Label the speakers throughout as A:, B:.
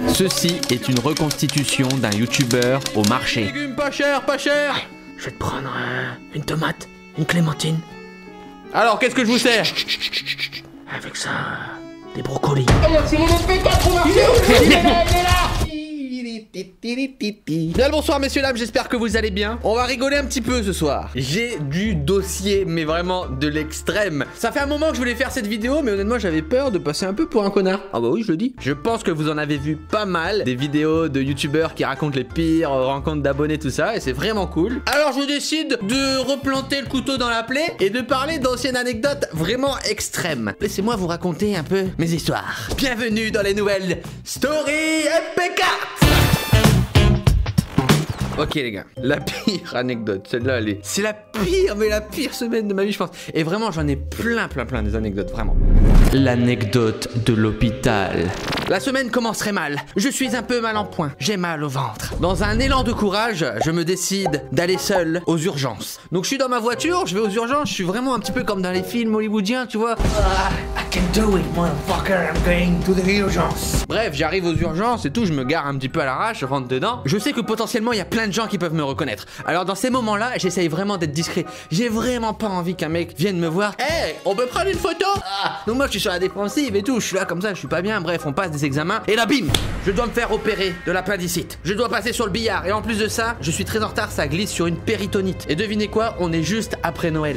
A: Ceci est une reconstitution d'un youtubeur au marché.
B: Légumes pas cher, pas cher.
C: Je vais te prendre une tomate, une clémentine.
B: Alors, qu'est-ce que je vous sers?
C: Avec ça, des brocolis.
B: Bien le bonsoir messieurs dames, j'espère que vous allez bien. On va rigoler un petit peu ce soir. J'ai du dossier, mais vraiment de l'extrême. Ça fait un moment que je voulais faire cette vidéo, mais honnêtement j'avais peur de passer un peu pour un connard. Ah bah oui, je le dis. Je pense que vous en avez vu pas mal, des vidéos de youtubeurs qui racontent les pires rencontres d'abonnés, tout ça, et c'est vraiment cool. Alors je décide de replanter le couteau dans la plaie et de parler d'anciennes anecdotes vraiment extrêmes. Laissez-moi vous raconter un peu mes histoires. Bienvenue dans les nouvelles Story MP4. Ok les gars, la pire anecdote, celle-là c'est la pire, mais la pire semaine de ma vie je pense. Et vraiment j'en ai plein des anecdotes, vraiment. L'anecdote de l'hôpital. La semaine commencerait mal, je suis un peu mal en point, j'ai mal au ventre. Dans un élan de courage, je me décide d'aller seul aux urgences. Donc je suis dans ma voiture, je vais aux urgences, je suis vraiment un petit peu comme dans les films hollywoodiens, tu vois. I can do it, motherfucker, I'm going to the urgence. Bref, j'arrive aux urgences et tout, je me gare un petit peu à l'arrache, je rentre dedans. Je sais que potentiellement il y a plein de gens qui peuvent me reconnaître. Alors dans ces moments-là, j'essaye vraiment d'être discret. J'ai vraiment pas envie qu'un mec vienne me voir. Hey, on peut prendre une photo? Donc moi je suis sur la défensive et tout, je suis là comme ça, je suis pas bien. Bref, on passe des examens et là bim, je dois me faire opérer de l'appendicite. Je dois passer sur le billard et en plus de ça, je suis très en retard, ça glisse sur une péritonite. Et devinez quoi, on est juste après Noël.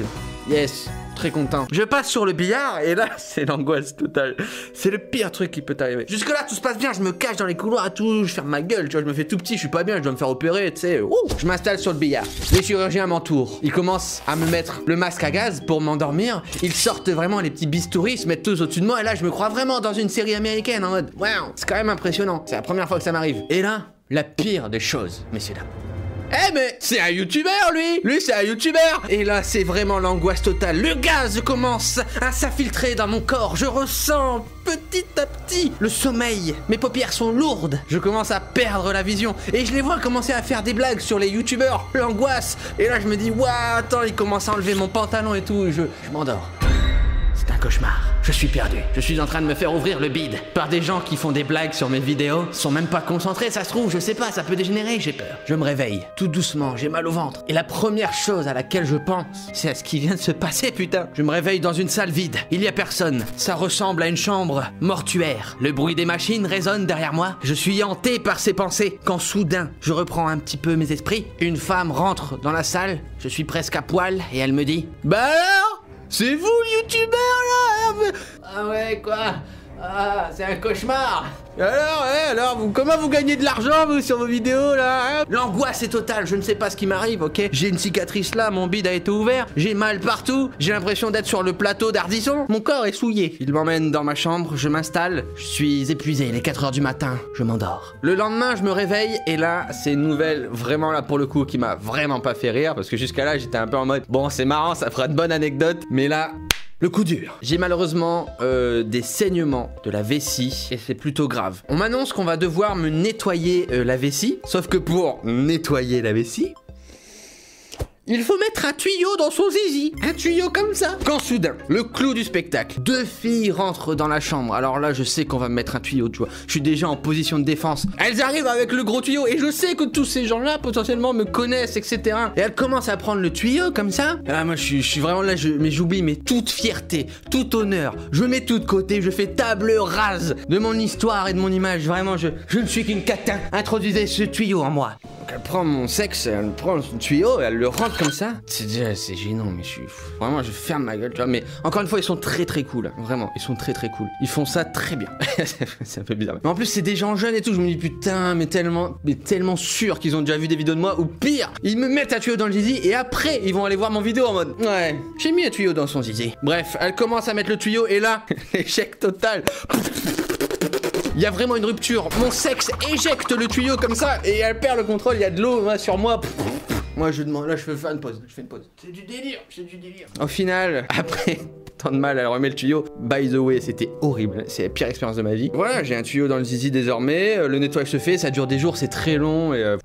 B: Yes. Très content. Je passe sur le billard et là c'est l'angoisse totale. C'est le pire truc qui peut t'arriver. Jusque là tout se passe bien, je me cache dans les couloirs et tout, je ferme ma gueule, tu vois, je me fais tout petit, je suis pas bien, je dois me faire opérer, tu sais. Je m'installe sur le billard. Les chirurgiens m'entourent. Ils commencent à me mettre le masque à gaz pour m'endormir. Ils sortent vraiment les petits bistouris, se mettent tous au-dessus de moi et là je me crois vraiment dans une série américaine en mode wow, c'est quand même impressionnant. C'est la première fois que ça m'arrive. Et là, la pire des choses, messieurs dames. Eh mais c'est un youtubeur lui c'est un youtubeur. Et là c'est vraiment l'angoisse totale. Le gaz commence à s'infiltrer dans mon corps. Je ressens petit à petit le sommeil. Mes paupières sont lourdes. Je commence à perdre la vision. Et je les vois commencer à faire des blagues sur les youtubeurs. L'angoisse. Et là je me dis waouh, attends, il commence à enlever mon pantalon et tout. Et je m'endors. C'est un cauchemar. Je suis perdu. Je suis en train de me faire ouvrir le bide par des gens qui font des blagues sur mes vidéos. Ils sont même pas concentrés, ça se trouve, je sais pas, ça peut dégénérer, j'ai peur. Je me réveille, tout doucement, j'ai mal au ventre. Et la première chose à laquelle je pense, c'est à ce qui vient de se passer, putain. Je me réveille dans une salle vide. Il y a personne. Ça ressemble à une chambre mortuaire. Le bruit des machines résonne derrière moi. Je suis hanté par ces pensées quand soudain, je reprends un petit peu mes esprits. Une femme rentre dans la salle. Je suis presque à poil et elle me dit: bah alors? C'est vous le youtubeur là? Ah ouais quoi? Ah c'est un cauchemar. Alors comment vous gagnez de l'argent vous sur vos vidéos là hein? L'angoisse est totale, je ne sais pas ce qui m'arrive, ok? J'ai une cicatrice là, mon bide a été ouvert, j'ai mal partout, j'ai l'impression d'être sur le plateau d'Ardisson, mon corps est souillé. Il m'emmène dans ma chambre, je m'installe, je suis épuisé, il est 4h du matin, je m'endors. Le lendemain je me réveille et là c'est une nouvelle vraiment là pour le coup qui m'a vraiment pas fait rire parce que jusqu'à là j'étais un peu en mode bon c'est marrant, ça fera de bonnes anecdotes, mais là... Le coup dur. J'ai malheureusement des saignements de la vessie et c'est plutôt grave. On m'annonce qu'on va devoir me nettoyer la vessie, sauf que pour nettoyer la vessie, il faut mettre un tuyau dans son zizi. Un tuyau comme ça. Quand soudain, le clou du spectacle, 2 filles rentrent dans la chambre. Alors là, je sais qu'on va me mettre un tuyau, tu vois. Je suis déjà en position de défense. Elles arrivent avec le gros tuyau et je sais que tous ces gens-là, potentiellement, me connaissent, etc. Et elles commencent à prendre le tuyau comme ça. Et là, moi, je suis vraiment là, mais j'oublie, mais toute fierté, tout honneur. Je mets tout de côté, je fais table rase de mon histoire et de mon image. Vraiment, je ne suis qu'une catin. Introduisez ce tuyau en moi. Donc elle prend mon sexe, elle prend son tuyau et elle le rentre comme ça. C'est gênant, mais vraiment, je ferme ma gueule, tu vois. Mais encore une fois, ils sont très cool, hein. Vraiment, ils sont très cool. Ils font ça très bien. C'est un peu bizarre. Mais en plus, c'est des gens jeunes et tout. Je me dis putain, mais tellement sûr qu'ils ont déjà vu des vidéos de moi. Ou pire, ils me mettent un tuyau dans le zizi et après, ils vont aller voir mon vidéo en mode ouais, j'ai mis un tuyau dans son zizi. Bref, elle commence à mettre le tuyau et là, échec total. Il y a vraiment une rupture. Mon sexe éjecte le tuyau comme ça et elle perd le contrôle. Il y a de l'eau sur moi. Moi je demande, là je fais une pause, C'est du délire. Au final, après tant de mal, elle remet le tuyau. By the way, c'était horrible, c'est la pire expérience de ma vie. Voilà, j'ai un tuyau dans le zizi désormais, le nettoyage se fait, ça dure des jours, c'est très long et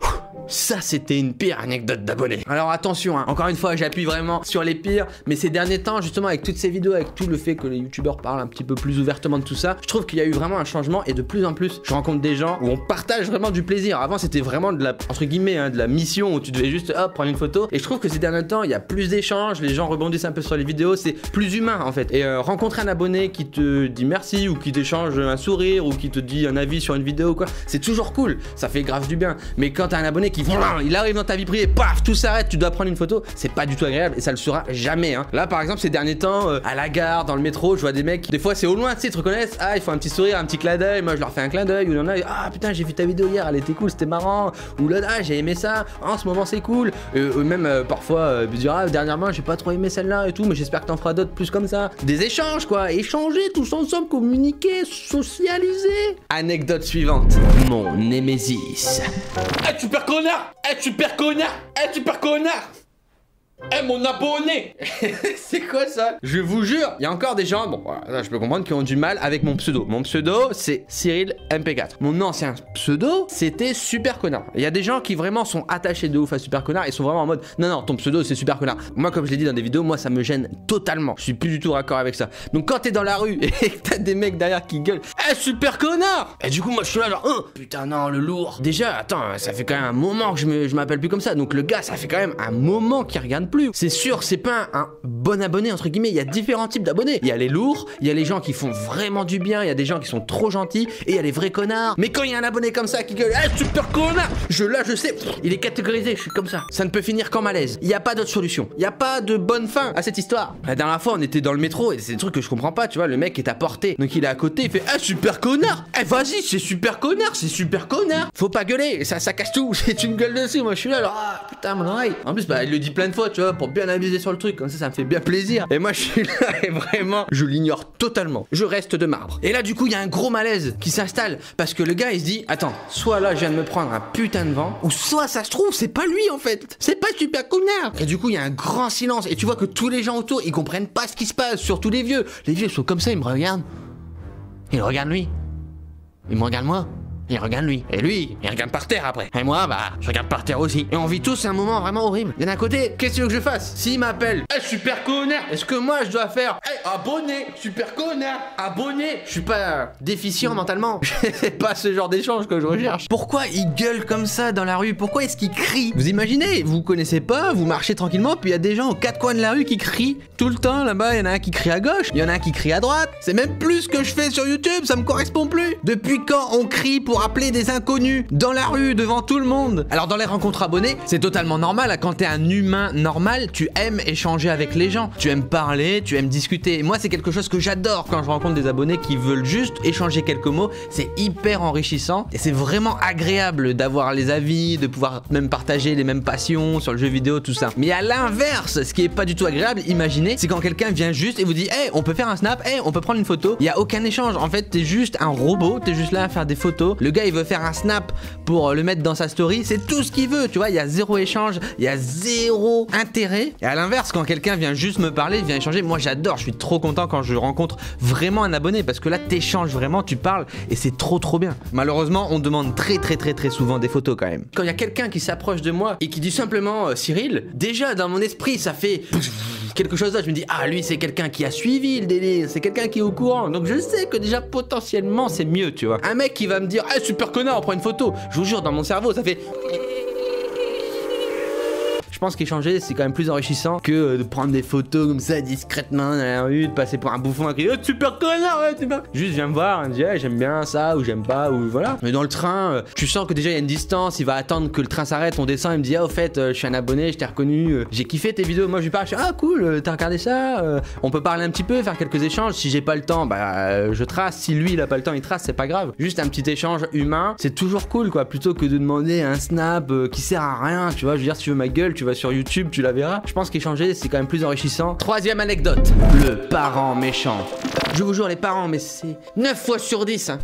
B: Ça, c'était une pire anecdote d'abonnés. Alors attention, hein, encore une fois, j'appuie vraiment sur les pires, mais ces derniers temps, justement, avec toutes ces vidéos, avec tout le fait que les youtubeurs parlent un petit peu plus ouvertement de tout ça, je trouve qu'il y a eu vraiment un changement et de plus en plus, je rencontre des gens où on partage vraiment du plaisir. Avant, c'était vraiment de la, entre guillemets, hein, de la mission où tu devais juste, hop, prendre une photo. Et je trouve que ces derniers temps, il y a plus d'échanges, les gens rebondissent un peu sur les vidéos, c'est plus humain en fait. Et rencontrer un abonné qui te dit merci ou qui t'échange un sourire ou qui te dit un avis sur une vidéo ou quoi, c'est toujours cool, ça fait grave du bien. Mais quand t'as un abonné qui il arrive dans ta vie privée, paf, tout s'arrête, tu dois prendre une photo, c'est pas du tout agréable et ça le sera jamais, hein. Là par exemple ces derniers temps, à la gare, dans le métro, je vois des mecs, des fois c'est au loin, tu sais, ils te reconnaissent, ah, il faut un petit sourire, un petit clin d'œil, moi je leur fais un clin d'œil, ou il y en a, ah putain, j'ai vu ta vidéo hier, elle était cool, c'était marrant, ou là, ah, j'ai aimé ça, en ce moment c'est cool, même parfois, dire, ah, dernièrement j'ai pas trop aimé celle-là et tout, mais j'espère que t'en feras d'autres plus comme ça. Des échanges quoi, échanger tous ensemble, communiquer, socialiser. Anecdote suivante. Mon némésis.
D: Eh super connard! Eh super connard! Eh super connard! Eh mon abonné!
B: C'est quoi ça? Je vous jure, il y a encore des gens, bon voilà, là, je peux comprendre, qui ont du mal avec mon pseudo. Mon pseudo, c'est Cyril MP4. Mon ancien pseudo, c'était Super Connard. Il y a des gens qui vraiment sont attachés de ouf à Super Connard, ils sont vraiment en mode, non, non, ton pseudo, c'est Super Connard. Moi, comme je l'ai dit dans des vidéos, moi, ça me gêne totalement. Je suis plus du tout raccord avec ça. Donc, quand t'es dans la rue et que t'as des mecs derrière qui gueulent, eh, Super Connard! Et du coup, moi, je suis là, genre, oh, putain, non, le lourd. Déjà, attends, ça fait quand même un moment que je m'appelle plus comme ça. Donc, le gars, ça fait quand même un moment qu'il regarde plus. C'est sûr, c'est pas un bon abonné entre guillemets, il y a différents types d'abonnés. Il y a les lourds, il y a les gens qui font vraiment du bien, il y a des gens qui sont trop gentils et il y a les vrais connards. Mais quand il y a un abonné comme ça qui gueule, eh, super connard, je sais, il est catégorisé, je suis comme ça. Ça ne peut finir qu'en malaise. Il y a pas d'autre solution. Il y a pas de bonne fin à cette histoire. La dernière fois, on était dans le métro et c'est des trucs que je comprends pas, tu vois, le mec est à portée. Donc il est à côté, il fait eh, super connard. Eh, vas-y, c'est super connard, c'est super connard. Faut pas gueuler, ça casse tout. C'est une gueule dessus, moi je suis là, alors, ah, putain mon oreille. En plus, bah il le dit plein de fois, tu vois, pour bien abuser sur le truc, comme ça me fait bien plaisir. Et moi je suis là et vraiment je l'ignore totalement. Je reste de marbre. Et là du coup il y a un gros malaise qui s'installe parce que le gars il se dit attends, soit là je viens de me prendre un putain de vent, ou soit ça se trouve c'est pas lui en fait, c'est pas super connard. Et du coup il y a un grand silence et tu vois que tous les gens autour ils comprennent pas ce qui se passe, surtout les vieux. Les vieux sont comme ça, ils me regardent, ils regardent lui, ils me regardent moi. Il regarde lui, et lui, il regarde par terre après. Et moi, bah, je regarde par terre aussi. Et on vit tous un moment vraiment horrible. Et d'un côté, qu'est-ce que tu veux que je fasse? S'il m'appelle, eh, super connard, est-ce que moi je dois faire, eh, abonné, super connard, abonné? Je suis pas déficient mentalement. C'est pas ce genre d'échange que je recherche. Pourquoi il gueule comme ça dans la rue? Pourquoi est-ce qu'il crie? Vous imaginez, vous connaissez pas, vous marchez tranquillement, puis il y a des gens aux quatre coins de la rue qui crient tout le temps. Là-bas, il y en a un qui crie à gauche, il y en a un qui crie à droite. C'est même plus ce que je fais sur YouTube, ça me correspond plus. Depuis quand on crie pour appeler des inconnus dans la rue devant tout le monde? Alors dans les rencontres abonnées, c'est totalement normal. Quand t'es un humain normal, tu aimes échanger avec les gens, tu aimes parler, tu aimes discuter. Et moi c'est quelque chose que j'adore quand je rencontre des abonnés qui veulent juste échanger quelques mots. C'est hyper enrichissant et c'est vraiment agréable d'avoir les avis, de pouvoir même partager les mêmes passions sur le jeu vidéo, tout ça. Mais à l'inverse, ce qui est pas du tout agréable, imaginez, c'est quand quelqu'un vient juste et vous dit hey, on peut faire un snap, hey, on peut prendre une photo. Il y a aucun échange. En fait, t'es juste un robot, t'es juste là à faire des photos. Le gars il veut faire un snap pour le mettre dans sa story, c'est tout ce qu'il veut, tu vois, il y a zéro échange, il y a zéro intérêt. Et à l'inverse, quand quelqu'un vient juste me parler, vient échanger, moi j'adore, je suis trop content quand je rencontre vraiment un abonné parce que là t'échanges vraiment, tu parles et c'est trop bien. Malheureusement, on demande très souvent des photos quand même. Quand il y a quelqu'un qui s'approche de moi et qui dit simplement Cyril, déjà dans mon esprit ça fait quelque chose d'autre, je me dis ah lui c'est quelqu'un qui a suivi le délire, c'est quelqu'un qui est au courant, donc je sais que déjà potentiellement c'est mieux, tu vois. Un mec qui va me dire ah super connard, on prend une photo, je vous jure dans mon cerveau ça fait... Je pense qu'échanger c'est quand même plus enrichissant que de prendre des photos comme ça discrètement dans la rue, de passer pour un bouffon et crier oh, super connard, ouais, super. Juste viens me voir, me dire hey, j'aime bien ça ou j'aime pas ou voilà. Mais dans le train, tu sens que déjà il y a une distance, il va attendre que le train s'arrête, on descend, il me dit ah au fait je suis un abonné, je t'ai reconnu, j'ai kiffé tes vidéos, moi je lui parle, je dis ah cool, t'as regardé ça, on peut parler un petit peu, faire quelques échanges, si j'ai pas le temps, bah je trace, si lui il a pas le temps il trace, c'est pas grave. Juste un petit échange humain, c'est toujours cool quoi, plutôt que de demander un snap qui sert à rien, tu vois, je veux dire si tu veux ma gueule, tu vas sur YouTube, tu la verras. Je pense qu'échanger c'est quand même plus enrichissant. Troisième anecdote, le parent méchant. Je vous jure les parents, mais c'est 9 fois sur 10 hein.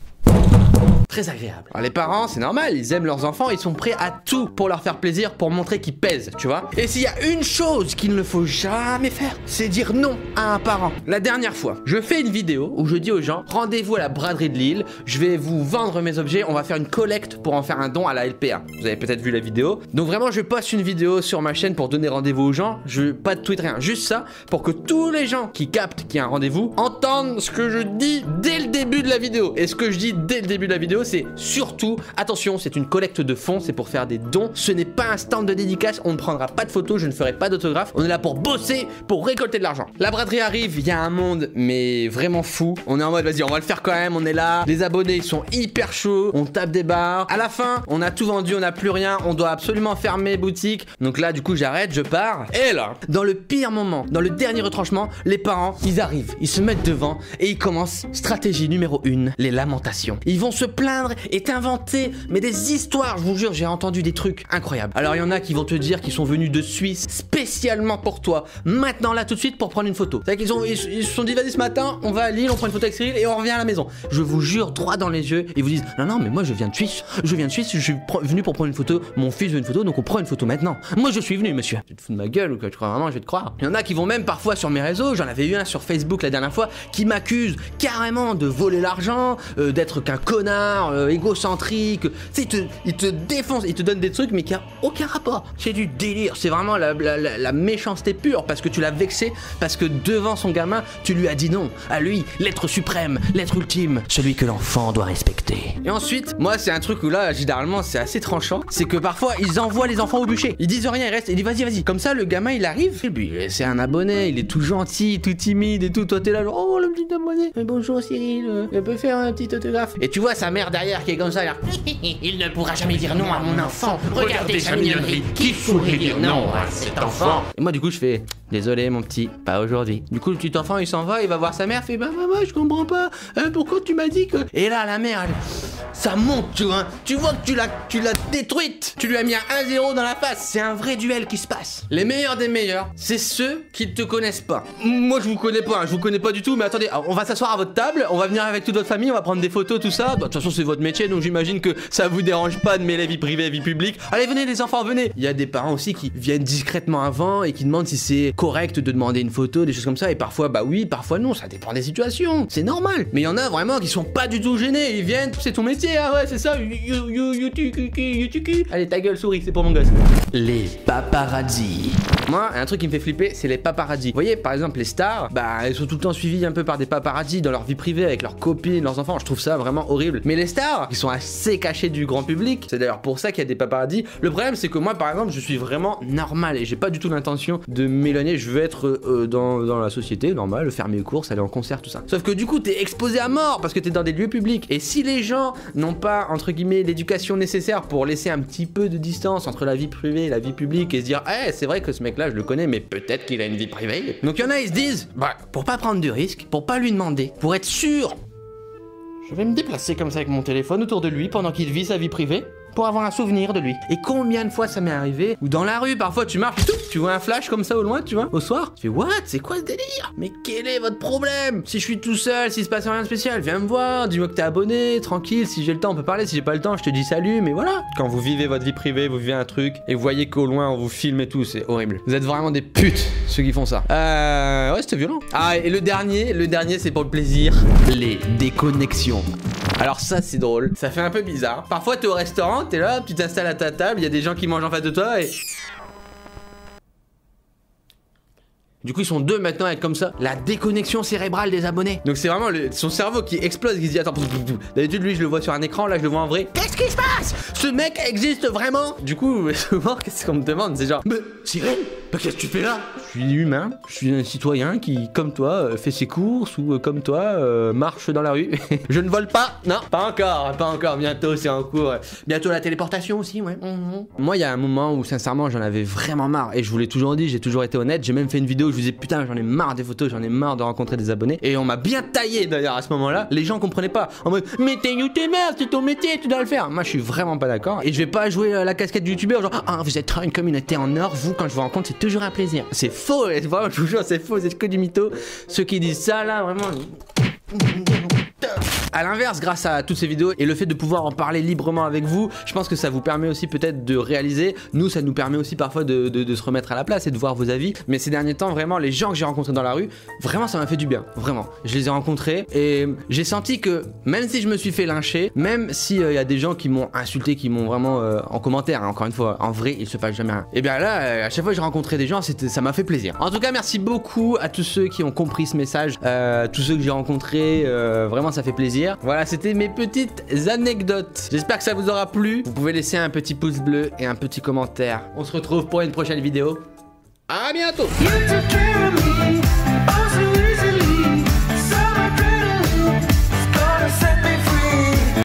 B: très agréable. Alors les parents, c'est normal, ils aiment leurs enfants, ils sont prêts à tout pour leur faire plaisir, pour montrer qu'ils pèsent, tu vois. Et s'il y a une chose qu'il ne faut jamais faire, c'est dire non à un parent. La dernière fois, je fais une vidéo où je dis aux gens, rendez-vous à la braderie de Lille, je vais vous vendre mes objets, on va faire une collecte pour en faire un don à la LPA. Vous avez peut-être vu la vidéo. Donc vraiment, je poste une vidéo sur ma chaîne pour donner rendez-vous aux gens. Pas de tweet, rien, juste ça, pour que tous les gens qui captent qu'il y a un rendez-vous entendent ce que je dis dès le début de la vidéo. Et ce que je dis dès le début de la vidéo, c'est surtout, attention, c'est une collecte de fonds, c'est pour faire des dons. Ce n'est pas un stand de dédicace, on ne prendra pas de photos, je ne ferai pas d'autographe. On est là pour bosser, pour récolter de l'argent. La braderie arrive, il y a un monde, mais vraiment fou. On est en mode, vas-y, on va le faire quand même, on est là. Les abonnés, ils sont hyper chauds, on tape des barres. À la fin, on a tout vendu, on n'a plus rien, on doit absolument fermer boutique. Donc là, du coup, j'arrête, je pars. Et là, dans le pire moment, dans le dernier retranchement, les parents, ils arrivent, ils se mettent devant et ils commencent, stratégie numéro 1, les lamentations. Ils vont se plaindre et t'inventer, mais des histoires, je vous jure, j'ai entendu des trucs incroyables. Alors il y en a qui vont te dire qu'ils sont venus de Suisse spécialement pour toi, maintenant là tout de suite pour prendre une photo. C'est-à-dire qu'ils ils se sont dit, vas-y ce matin, on va à Lille, on prend une photo avec Cyril et on revient à la maison. Je vous jure, droit dans les yeux, ils vous disent, non, mais moi je viens de Suisse, je suis venu pour prendre une photo, mon fils veut une photo, donc on prend une photo maintenant. Moi je suis venu, monsieur. Tu te fous de ma gueule ou quoi, tu crois vraiment, je vais te croire. Il y en a qui vont même parfois sur mes réseaux, j'en avais eu un sur Facebook la dernière fois, qui m'accuse carrément de voler l'argent, d'être qu'un connard, égocentrique. Tu sais, il te défonce, il te donne des trucs mais qui a aucun rapport. C'est du délire, c'est vraiment la méchanceté pure parce que tu l'as vexé, parce que devant son gamin, tu lui as dit non. À lui, l'être suprême, l'être ultime, celui que l'enfant doit respecter. Et ensuite, moi c'est un truc où là, généralement c'est assez tranchant, c'est que parfois ils envoient les enfants au bûcher. Ils disent rien, ils restent, ils disent vas-y. Comme ça, le gamin il arrive, et puis c'est un abonné, il est tout gentil, tout timide et tout. Toi t'es là genre, oh le petit abonné, bonjour Cyril, je peux faire un petit autographe. Et tu vois sa mère derrière qui est comme ça là.
C: Il ne pourra jamais dire non à mon enfant. Regardez sa mignonnerie. Qui pourrait dire non à cet enfant?
B: Et moi du coup je fais, désolé mon petit, pas aujourd'hui. Du coup le petit enfant il s'en va, il va voir sa mère, fait bah maman je comprends pas, pourquoi tu m'as dit que... Et là la mère elle, ça monte tu vois que tu l'as détruite. Tu lui as mis un 1-0 dans la face. C'est un vrai duel qui se passe. Les meilleurs des meilleurs, c'est ceux qui ne te connaissent pas. Moi je vous connais pas, je vous connais pas du tout, mais attendez, on va s'asseoir à votre table, on va venir avec toute votre famille, on va prendre des photos, tout ça. De toute façon c'est votre métier, donc j'imagine que ça vous dérange pas de mêler vie privée et vie publique. Allez venez les enfants, venez. Il y a des parents aussi qui viennent discrètement avant et qui demandent si c'est correct de demander une photo, des choses comme ça, et parfois bah oui, parfois non, ça dépend des situations, c'est normal. Mais il y en a vraiment qui sont pas du tout gênés, ils viennent, c'est ton métier, ah ouais c'est ça, allez ta gueule souris, c'est pour mon gosse. Les paparazzi. Moi, un truc qui me fait flipper, c'est les paparazzi. Vous voyez, par exemple, les stars, bah, elles sont tout le temps suivies un peu par des paparazzi dans leur vie privée avec leurs copines, leurs enfants. Je trouve ça vraiment horrible. Mais les stars, qui sont assez cachées du grand public, c'est d'ailleurs pour ça qu'il y a des paparazzi. Le problème, c'est que moi, par exemple, je suis vraiment normal et j'ai pas du tout l'intention de m'éloigner. Je veux être dans la société normale, faire mes courses, aller en concert, tout ça. Sauf que du coup, t'es exposé à mort parce que t'es dans des lieux publics. Et si les gens n'ont pas, entre guillemets, l'éducation nécessaire pour laisser un petit peu de distance entre la vie privée et la vie publique et se dire, eh, c'est vrai que ce mec-là, je le connais, mais peut-être qu'il a une vie privée. Donc il y en a, ils se disent, bah, pour pas prendre de risques, pour pas lui demander, pour être sûr, je vais me déplacer comme ça avec mon téléphone autour de lui pendant qu'il vit sa vie privée, pour avoir un souvenir de lui. Et combien de fois ça m'est arrivé, ou dans la rue, parfois tu marches, tu vois un flash comme ça au loin, tu vois, au soir, tu fais what, c'est quoi ce délire? Mais quel est votre problème? Si je suis tout seul, s'il se passe rien de spécial, viens me voir, dis-moi que t'es abonné, tranquille, si j'ai le temps on peut parler, si j'ai pas le temps je te dis salut, mais voilà. Quand vous vivez votre vie privée, vous vivez un truc, et vous voyez qu'au loin on vous filme et tout, c'est horrible. Vous êtes vraiment des putes, ceux qui font ça. Ouais, c'était violent. Ah, et le dernier c'est pour le plaisir, les déconnexions. Alors ça c'est drôle, ça fait un peu bizarre. Parfois t'es au restaurant, t'es là, tu t'installes à ta table, il y a des gens qui mangent en face de toi et... Du coup ils sont deux maintenant à être comme ça. La déconnexion cérébrale des abonnés. Donc c'est vraiment son cerveau qui explose, qui se dit attends, d'habitude lui je le vois sur un écran, là je le vois en vrai. Qu'est-ce qui se passe? Ce mec existe vraiment? Du coup souvent qu'est-ce qu'on me demande? C'est genre, mais Cyril, qu'est-ce que tu fais là? Je suis humain, je suis un citoyen qui, comme toi, fait ses courses ou comme toi, marche dans la rue. Je ne vole pas, non, pas encore, bientôt c'est en cours. Bientôt la téléportation aussi, ouais. Moi il y a un moment où sincèrement j'en avais vraiment marre et je vous l'ai toujours dit, j'ai toujours été honnête, j'ai même fait une vidéo où je vous disais putain j'en ai marre des photos, j'en ai marre de rencontrer des abonnés et on m'a bien taillé d'ailleurs à ce moment-là, les gens comprenaient pas en mode mais t'es youtubeur, c'est ton métier, tu dois le faire. Moi je suis vraiment pas d'accord et je vais pas jouer la casquette du youtubeur genre ah vous êtes une communauté en or, vous quand je vous rencontre c'est toujours un plaisir. C'est faux, vraiment je vous jure c'est faux, c'est que du mytho. Ceux qui disent ça là vraiment À l'inverse, grâce à toutes ces vidéos et le fait de pouvoir en parler librement avec vous, je pense que ça vous permet aussi peut-être de réaliser. Nous, ça nous permet aussi parfois de se remettre à la place et de voir vos avis. Mais ces derniers temps, vraiment, les gens que j'ai rencontrés dans la rue, vraiment, ça m'a fait du bien. Vraiment. Je les ai rencontrés et j'ai senti que même si je me suis fait lyncher, même s'il y a des gens qui m'ont insulté, qui m'ont vraiment en commentaire, hein, encore une fois, en vrai, il se passe jamais rien. Et bien là, à chaque fois que j'ai rencontré des gens, ça m'a fait plaisir. En tout cas, merci beaucoup à tous ceux qui ont compris ce message, tous ceux que j'ai rencontrés, vraiment ça fait plaisir. Voilà, c'était mes petites anecdotes. J'espère que ça vous aura plu. Vous pouvez laisser un petit pouce bleu et un petit commentaire. On se retrouve pour une prochaine vidéo. À bientôt.